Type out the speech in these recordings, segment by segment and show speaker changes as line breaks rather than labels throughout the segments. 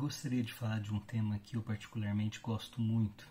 gostaria de falar de um tema que eu particularmente gosto muito,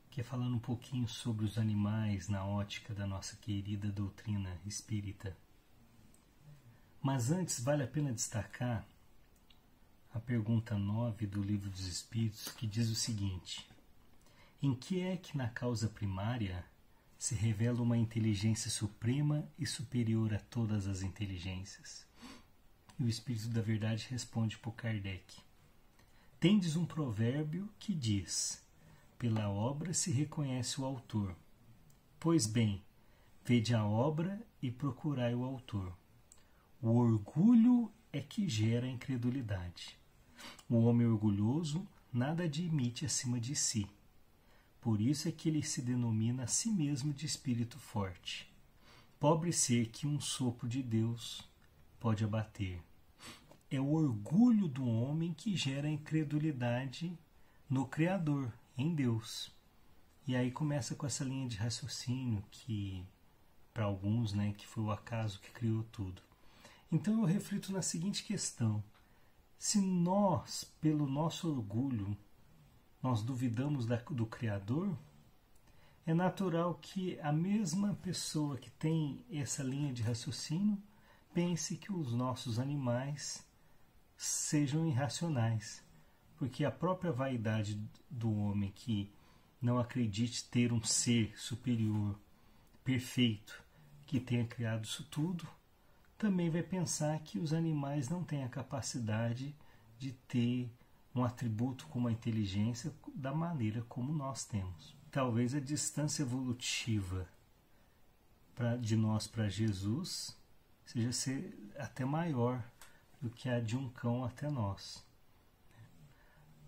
que é falando um pouquinho sobre os animais na ótica da nossa querida doutrina espírita. Mas antes vale a pena destacar a pergunta 9 do Livro dos Espíritos, que diz o seguinte: em que é que na causa primária se revela uma inteligência suprema e superior a todas as inteligências? E o Espírito da Verdade responde por Kardec: tendes um provérbio que diz: pela obra se reconhece o autor. Pois bem, vede a obra e procurai o autor. O orgulho é que gera a incredulidade. O homem orgulhoso nada admite acima de si. Por isso é que ele se denomina a si mesmo de espírito forte. Pobre ser que um sopro de Deus pode abater. É o orgulho do homem que gera a incredulidade no Criador, em Deus. E aí começa com essa linha de raciocínio que, para alguns, que foi o acaso que criou tudo. Então eu reflito na seguinte questão: se nós, pelo nosso orgulho, nós duvidamos do Criador, é natural que a mesma pessoa que tem essa linha de raciocínio pense que os nossos animais sejam irracionais, porque a própria vaidade do homem que não acredite ter um ser superior, perfeito, que tenha criado isso tudo, também vai pensar que os animais não têm a capacidade de ter um atributo como a inteligência da maneira como nós temos. Talvez a distância evolutiva de nós para Jesus seja ser até maior do que a de um cão até nós.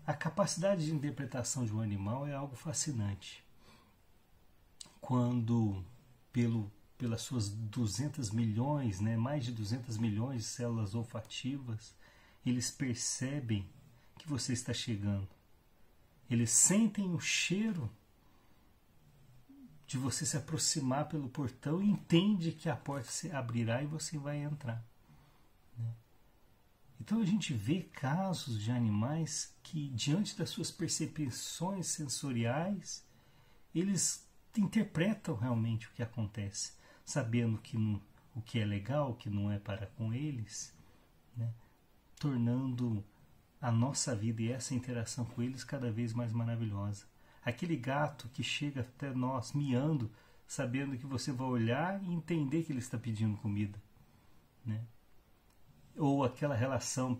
A capacidade de interpretação de um animal é algo fascinante. Quando, pelas suas 200 milhões, mais de 200 milhões de células olfativas, eles percebem que você está chegando. Eles sentem o cheiro de você se aproximar pelo portão e entende que a porta se abrirá e você vai entrar. Então a gente vê casos de animais que, diante das suas percepções sensoriais, eles interpretam realmente o que acontece, sabendo o que é legal, o que não é para com eles, tornando a nossa vida e essa interação com eles cada vez mais maravilhosa. Aquele gato que chega até nós miando, sabendo que você vai olhar e entender que ele está pedindo comida, ou aquela relação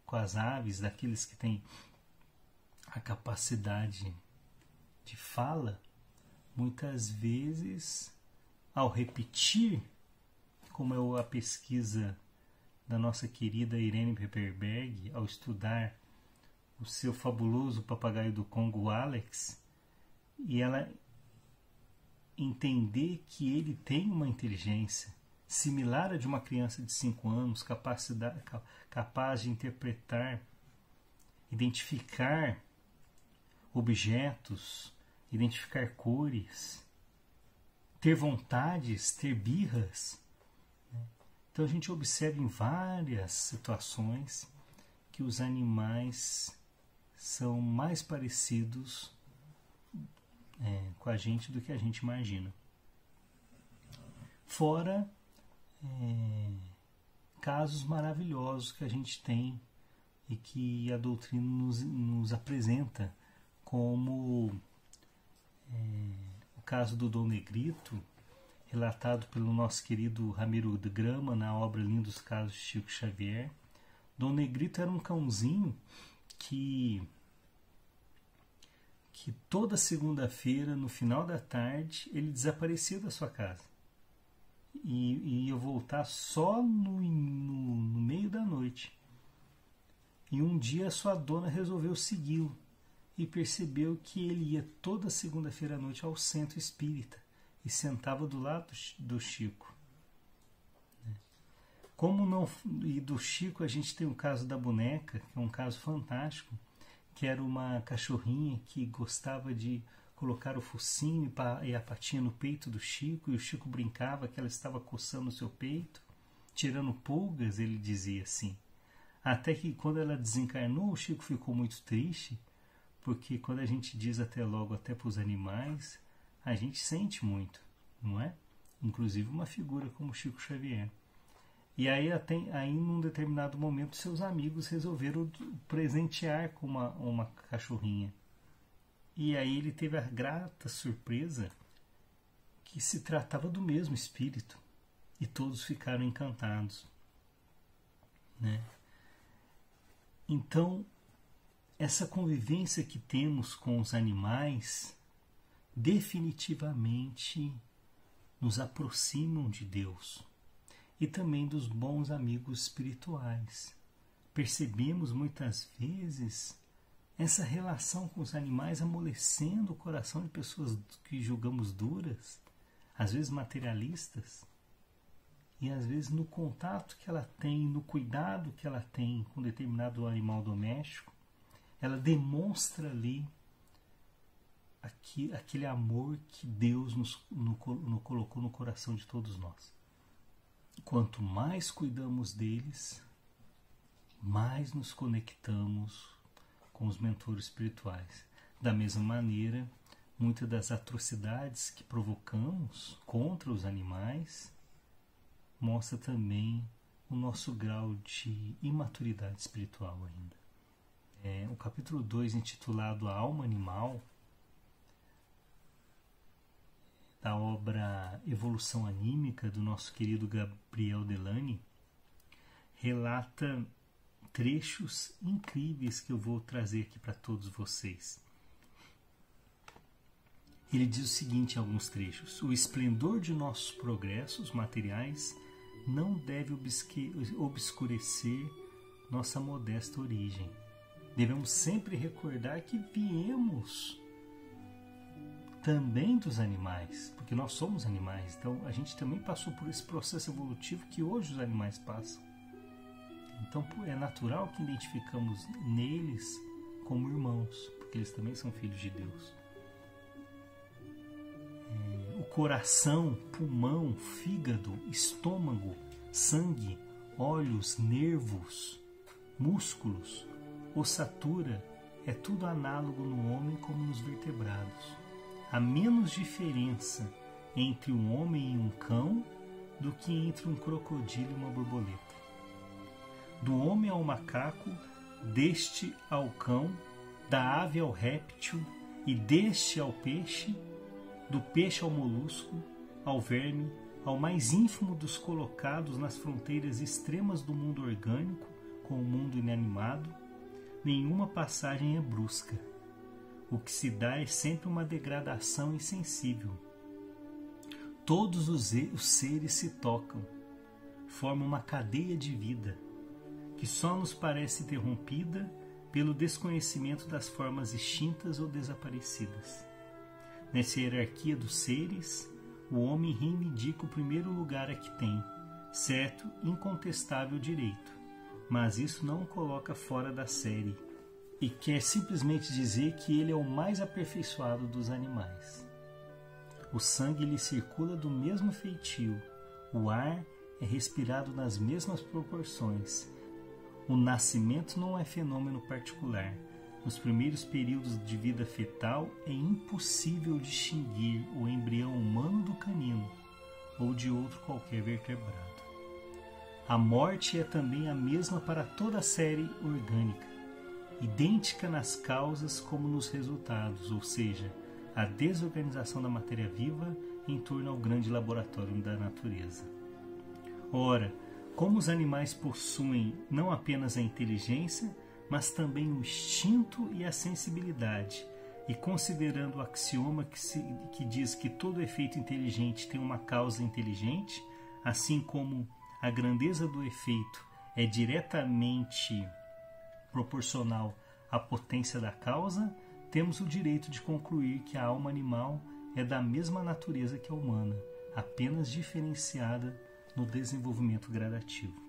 com as aves, daqueles que têm a capacidade de fala, muitas vezes, ao repetir, como é a pesquisa da nossa querida Irene Pepperberg, ao estudar o seu fabuloso papagaio do Congo, Alex, e ela entender que ele tem uma inteligência similar à de uma criança de 5 anos, capaz de interpretar, identificar objetos, identificar cores, ter vontades, ter birras. Então a gente observa em várias situações que os animais são mais parecidos com a gente do que a gente imagina. Fora casos maravilhosos que a gente tem e que a doutrina nos apresenta, como o caso do Dom Negrito, relatado pelo nosso querido Ramiro de Grama na obra Lindos Casos de Chico Xavier. Dom Negrito era um cãozinho que toda segunda-feira, no final da tarde, ele desaparecia da sua casa. E ia voltar só no meio da noite. E um dia a sua dona resolveu segui-lo e percebeu que ele ia toda segunda-feira à noite ao centro espírita e sentava do lado do Chico. E do Chico a gente tem o caso da boneca, que é um caso fantástico, que era uma cachorrinha que gostava de colocar o focinho e a patinha no peito do Chico, e o Chico brincava que ela estava coçando o seu peito, tirando pulgas, ele dizia assim. Até que quando ela desencarnou, o Chico ficou muito triste, porque quando a gente diz até logo, até para os animais, a gente sente muito, não é? Inclusive uma figura como Chico Xavier. E aí, num determinado momento, seus amigos resolveram presentear com uma cachorrinha. E aí ele teve a grata surpresa que se tratava do mesmo espírito. E todos ficaram encantados, né? Então, essa convivência que temos com os animais definitivamente nos aproximam de Deus e também dos bons amigos espirituais. Percebemos muitas vezes essa relação com os animais amolecendo o coração de pessoas que julgamos duras, às vezes materialistas, e às vezes no contato que ela tem, no cuidado que ela tem com determinado animal doméstico, ela demonstra ali aquele amor que Deus nos colocou no coração de todos nós. Quanto mais cuidamos deles, mais nos conectamos com os mentores espirituais. Da mesma maneira, muitas das atrocidades que provocamos contra os animais mostra também o nosso grau de imaturidade espiritual ainda. O capítulo 2, intitulado A Alma Animal, da obra Evolução Anímica, do nosso querido Gabriel Delany, relata trechos incríveis que eu vou trazer aqui para todos vocês. Ele diz o seguinte em alguns trechos: o esplendor de nossos progressos materiais não deve obscurecer nossa modesta origem. Devemos sempre recordar que viemos também dos animais, porque nós somos animais, então a gente também passou por esse processo evolutivo que hoje os animais passam. Então é natural que identificamos neles como irmãos, porque eles também são filhos de Deus. O coração, pulmão, fígado, estômago, sangue, olhos, nervos, músculos, ossatura, é tudo análogo no homem como nos vertebrados. Há menos diferença entre um homem e um cão do que entre um crocodilo e uma borboleta. Do homem ao macaco, deste ao cão, da ave ao réptil e deste ao peixe, do peixe ao molusco, ao verme, ao mais ínfimo dos colocados nas fronteiras extremas do mundo orgânico com o mundo inanimado, nenhuma passagem é brusca. O que se dá é sempre uma degradação insensível. Todos os seres se tocam, formam uma cadeia de vida, que só nos parece interrompida pelo desconhecimento das formas extintas ou desaparecidas. Nessa hierarquia dos seres, o homem reivindica o primeiro lugar a que tem, certo, incontestável direito, mas isso não o coloca fora da série, e quer simplesmente dizer que ele é o mais aperfeiçoado dos animais. O sangue lhe circula do mesmo feitio, o ar é respirado nas mesmas proporções. O nascimento não é fenômeno particular. Nos primeiros períodos de vida fetal é impossível distinguir o embrião humano do canino ou de outro qualquer vertebrado. A morte é também a mesma para toda a série orgânica, idêntica nas causas como nos resultados, ou seja, a desorganização da matéria viva em torno ao grande laboratório da natureza. Ora, como os animais possuem não apenas a inteligência, mas também o instinto e a sensibilidade, e considerando o axioma que diz que todo efeito inteligente tem uma causa inteligente, assim como a grandeza do efeito é diretamente proporcional à potência da causa, temos o direito de concluir que a alma animal é da mesma natureza que a humana, apenas diferenciada no desenvolvimento gradativo.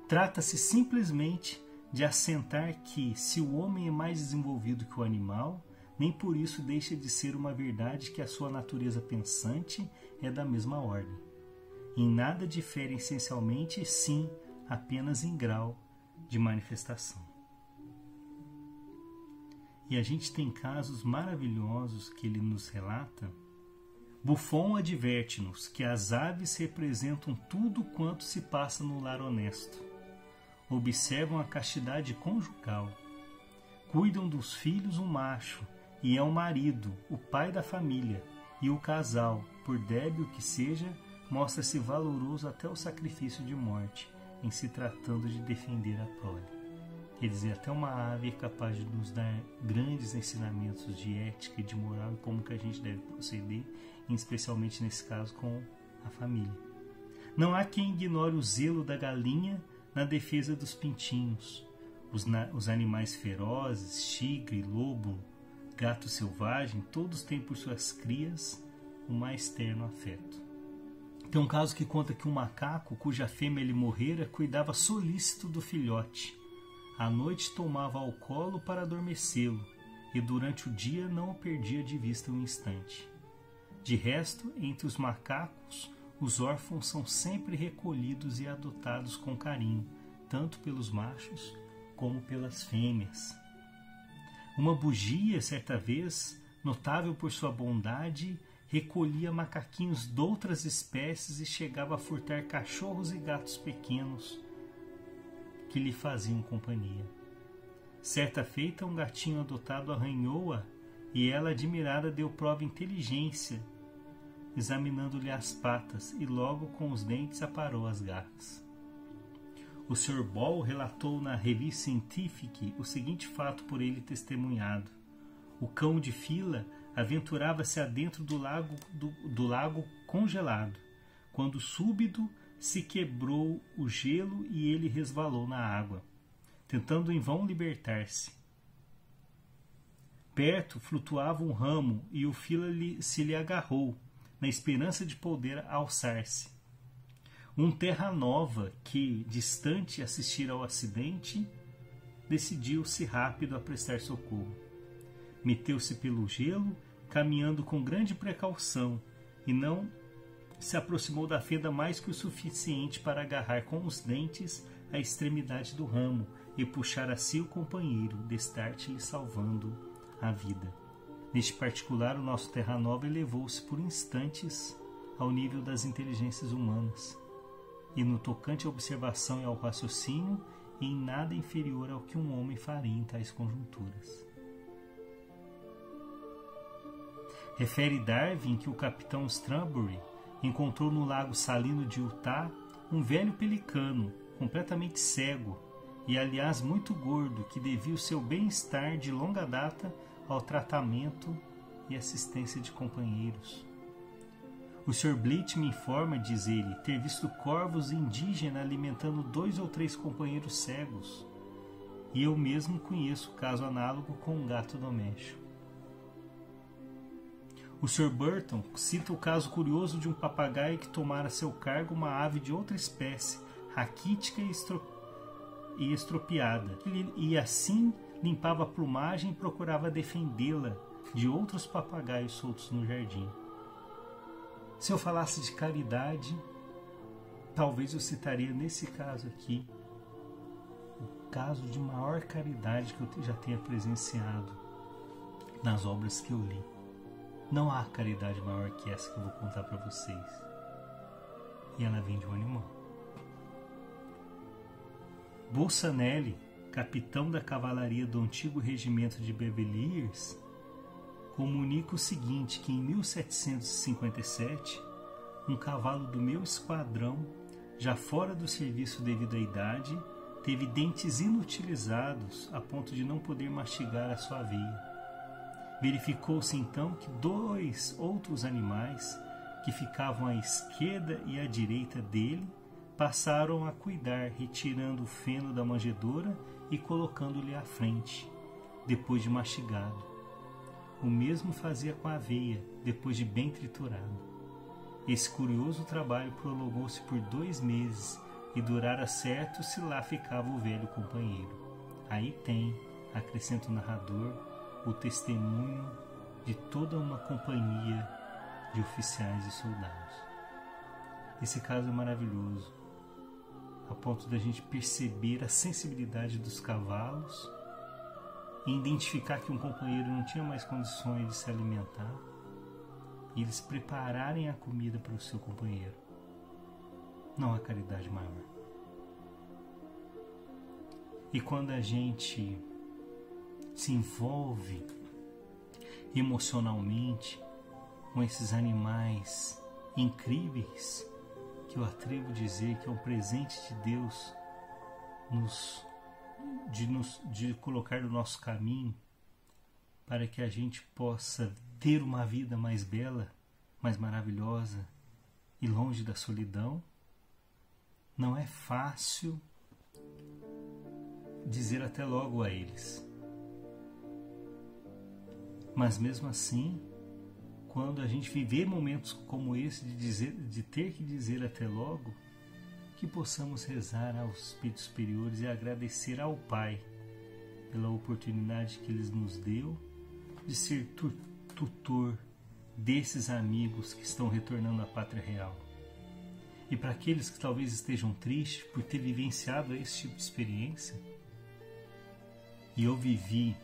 Trata-se simplesmente de assentar que, se o homem é mais desenvolvido que o animal, nem por isso deixa de ser uma verdade que a sua natureza pensante é da mesma ordem. Em nada difere essencialmente, sim, apenas em grau, de manifestação. E a gente tem casos maravilhosos que ele nos relata. Buffon adverte-nos que as aves representam tudo quanto se passa no lar honesto. Observam a castidade conjugal. Cuidam dos filhos o macho, e é o marido, o pai da família, e o casal, por débil que seja, mostra-se valoroso até o sacrifício de morte, em se tratando de defender a prole. Quer dizer, até uma ave é capaz de nos dar grandes ensinamentos de ética e de moral e como que a gente deve proceder, especialmente nesse caso com a família. Não há quem ignore o zelo da galinha na defesa dos pintinhos. Os animais ferozes, tigre, lobo, gato selvagem, todos têm por suas crias o mais terno afeto. Tem um caso que conta que um macaco, cuja fêmea lhe morrera, cuidava solícito do filhote. À noite tomava ao colo para adormecê-lo, e durante o dia não o perdia de vista um instante. De resto, entre os macacos, os órfãos são sempre recolhidos e adotados com carinho, tanto pelos machos como pelas fêmeas. Uma bugia, certa vez, notável por sua bondade, recolhia macaquinhos de outras espécies e chegava a furtar cachorros e gatos pequenos que lhe faziam companhia. Certa feita, um gatinho adotado arranhou-a e ela, admirada, deu prova de inteligência, examinando-lhe as patas, e logo com os dentes aparou as garras. O Sr. Ball relatou na Revue Scientifique o seguinte fato por ele testemunhado. O cão de fila aventurava-se adentro do lago congelado, quando súbito se quebrou o gelo e ele resvalou na água, tentando em vão libertar-se. Perto flutuava um ramo e o fila se lhe agarrou, na esperança de poder alçar-se. Um terra nova que, distante, assistira ao acidente, decidiu-se rápido a prestar socorro. Meteu-se pelo gelo, caminhando com grande precaução, e não se aproximou da fenda mais que o suficiente para agarrar com os dentes a extremidade do ramo e puxar a si o companheiro, destarte-lhe salvando a vida. Neste particular, o nosso Terra Nova elevou-se por instantes ao nível das inteligências humanas, e no tocante à observação e ao raciocínio, em nada inferior ao que um homem faria em tais conjunturas. Refere Darwin que o capitão Strawberry encontrou no lago salino de Utah um velho pelicano, completamente cego e, aliás, muito gordo, que devia o seu bem-estar de longa data ao tratamento e assistência de companheiros. O Sr. Bleach me informa, diz ele, ter visto corvos indígenas alimentando 2 ou 3 companheiros cegos, e eu mesmo conheço caso análogo com um gato doméstico. O Sr. Burton cita o caso curioso de um papagaio que tomara a seu cargo uma ave de outra espécie, raquítica e estropiada, e assim limpava a plumagem e procurava defendê-la de outros papagaios soltos no jardim. Se eu falasse de caridade, talvez eu citaria nesse caso aqui o caso de maior caridade que eu já tenha presenciado nas obras que eu li. Não há caridade maior que essa que eu vou contar para vocês. E ela vem de um animal. Bolsanelli, capitão da cavalaria do antigo regimento de Beverly Hills, comunica o seguinte, que em 1757, um cavalo do meu esquadrão, já fora do serviço devido à idade, teve dentes inutilizados a ponto de não poder mastigar a sua aveia. Verificou-se então que 2 outros animais, que ficavam à esquerda e à direita dele, passaram a cuidar, retirando o feno da manjedoura e colocando-lhe à frente, depois de mastigado. O mesmo fazia com a aveia, depois de bem triturado. Esse curioso trabalho prolongou-se por 2 meses e durara certo se lá ficava o velho companheiro. Aí tem, acrescenta o narrador, o testemunho de toda uma companhia de oficiais e soldados. Esse caso é maravilhoso. a ponto da gente perceber a sensibilidade dos cavalos e identificar que um companheiro não tinha mais condições de se alimentar e eles prepararem a comida para o seu companheiro. Não há caridade maior. E quando a gente se envolve emocionalmente com esses animais incríveis, que eu atrevo a dizer que é um presente de Deus de colocar no nosso caminho para que a gente possa ter uma vida mais bela, mais maravilhosa e longe da solidão, não é fácil dizer até logo a eles. Mas mesmo assim, quando a gente viver momentos como esse de ter que dizer até logo, que possamos rezar aos espíritos superiores e agradecer ao Pai pela oportunidade que Ele nos deu de ser tutor desses amigos que estão retornando à pátria real. E para aqueles que talvez estejam tristes por ter vivenciado esse tipo de experiência, e eu vivi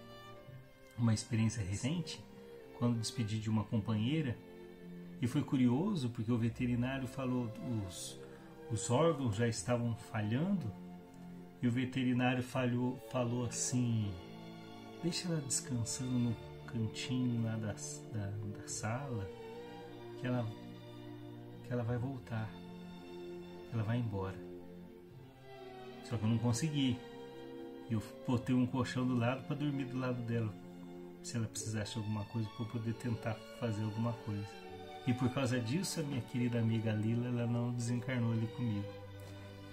uma experiência recente, quando despedi de uma companheira, e foi curioso porque o veterinário falou os órgãos já estavam falhando, e o veterinário falou assim: deixa ela descansando no cantinho lá da sala, que ela vai voltar, ela vai embora. Só que eu não consegui. Eu botei um colchão do lado para dormir do lado dela, se ela precisasse de alguma coisa, para eu poder tentar fazer alguma coisa. E por causa disso, a minha querida amiga Lila, ela não desencarnou ali comigo.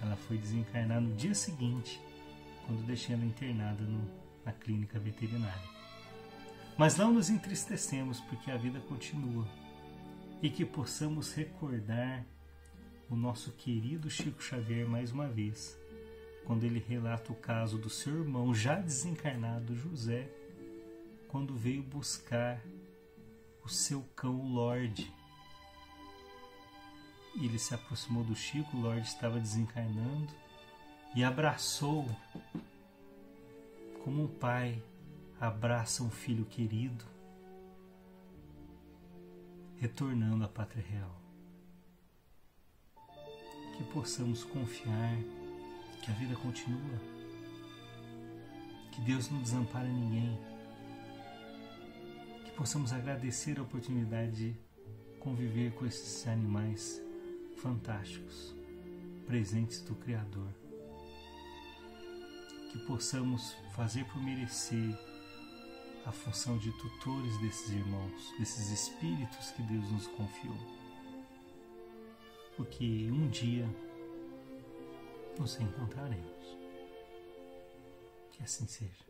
Ela foi desencarnar no dia seguinte, quando deixei ela internada na clínica veterinária. Mas não nos entristecemos, porque a vida continua. E que possamos recordar o nosso querido Chico Xavier mais uma vez, quando ele relata o caso do seu irmão já desencarnado, José, quando veio buscar o seu cão Lorde. Ele se aproximou do Chico, o Lorde estava desencarnando, e abraçou como um pai abraça um filho querido, retornando à pátria real. Que possamos confiar que a vida continua, que Deus não desampara ninguém, que possamos agradecer a oportunidade de conviver com esses animais fantásticos, presentes do Criador, que possamos fazer por merecer a função de tutores desses irmãos, desses espíritos que Deus nos confiou, porque um dia nos encontraremos. Que assim seja.